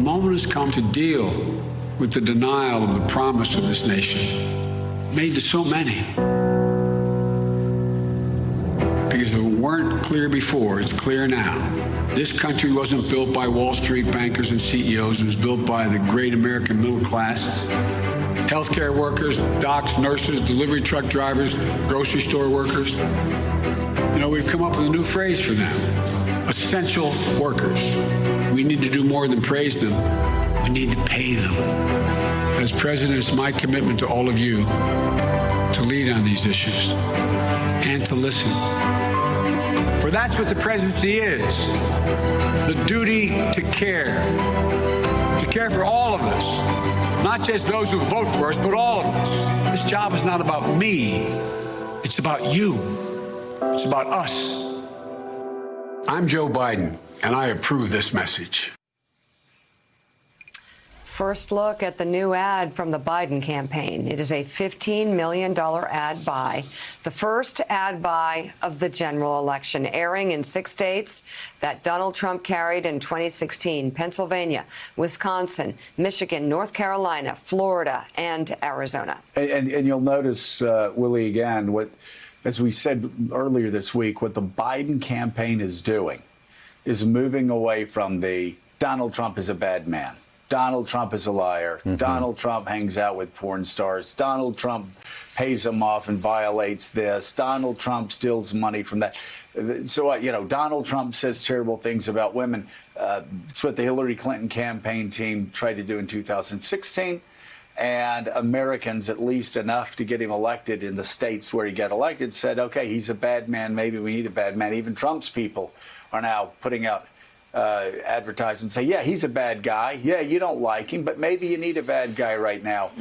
The moment has come to deal with the denial of the promise of this nation, made to so many. Because if it weren't clear before, it's clear now. This country wasn't built by Wall Street bankers and CEOs. It was built by the great American middle class. Healthcare workers, docs, nurses, delivery truck drivers, grocery store workers. You know, we've come up with a new phrase for them: essential workers. We need to do more than praise them. We need to pay them. As president, it's my commitment to all of you to lead on these issues and to listen. For that's what the presidency is: the duty to care for all of us, not just those who vote for us, but all of us. This job is not about me. It's about you. It's about us. I'm Joe Biden, and I approve this message. First look at the new ad from the Biden campaign. It is a $15 million ad buy, the first ad buy of the general election, airing in 6 states that Donald Trump carried in 2016: Pennsylvania, Wisconsin, Michigan, North Carolina, Florida, and Arizona. And you'll notice, Willie, again, as we said earlier this week, what the Biden campaign is doing is moving away from the Donald Trump is a bad man. Donald Trump is a liar. Mm-hmm. Donald Trump hangs out with porn stars. Donald Trump pays them off and violates this. Donald Trump steals money from that. So, Donald Trump says terrible things about women. It's what the Hillary Clinton campaign team tried to do in 2016. And Americans, at least enough to get him elected in the states where he got elected, said, OK, he's a bad man. Maybe we need a bad man. Even Trump's people are now putting out advertisements say, yeah, he's a bad guy. Yeah, you don't like him, but maybe you need a bad guy right now.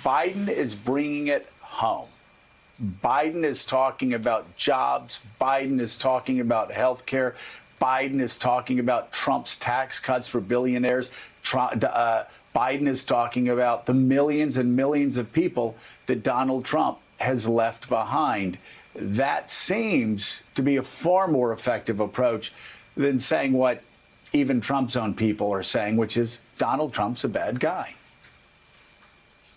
Biden is bringing it home. Biden is talking about jobs. Biden is talking about health care. Biden is talking about Trump's tax cuts for billionaires. Biden is talking about the millions and millions of people that Donald Trump has left behind. That seems to be a far more effective approach than saying what even Trump's own people are saying, which is Donald Trump's a bad guy.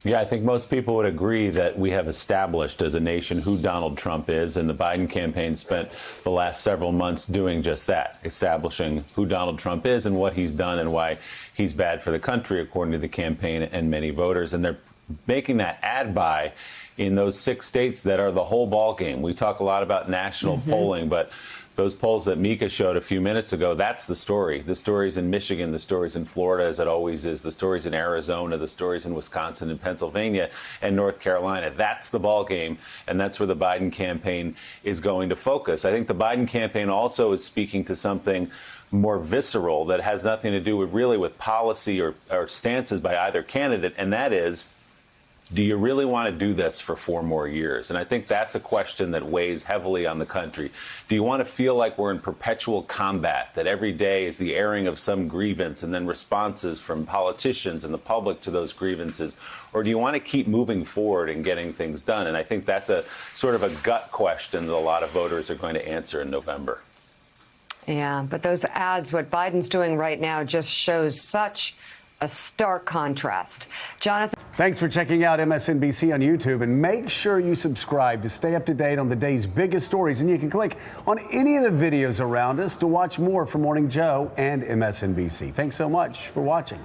Yeah, I think most people would agree that we have established as a nation who Donald Trump is, and the Biden campaign spent the last several months doing just that, establishing who Donald Trump is and what he's done and why he's bad for the country, according to the campaign and many voters. And they're making that ad buy in those 6 states that are the whole ball game. We talk a lot about national polling, but those polls that Mika showed a few minutes ago, that's the story. The story's in Michigan, the story's in Florida, as it always is, the story's in Arizona, the story's in Wisconsin and Pennsylvania and North Carolina. That's the ball game, and that's where the Biden campaign is going to focus. I think the Biden campaign also is speaking to something more visceral that has nothing to do with policy or stances by either candidate, and that is, do you really want to do this for 4 more years? And I think that's a question that weighs heavily on the country. Do you want to feel like we're in perpetual combat, that every day is the airing of some grievance and then responses from politicians and the public to those grievances? Or do you want to keep moving forward and getting things done? And I think that's a sort of a gut question that a lot of voters are going to answer in November. Yeah, but those ads, what Biden's doing right now, just shows such a stark contrast. Jonathan. Thanks for checking out MSNBC on YouTube, and make sure you subscribe to stay up to date on the day's biggest stories. And you can click on any of the videos around us to watch more from Morning Joe and MSNBC. Thanks so much for watching.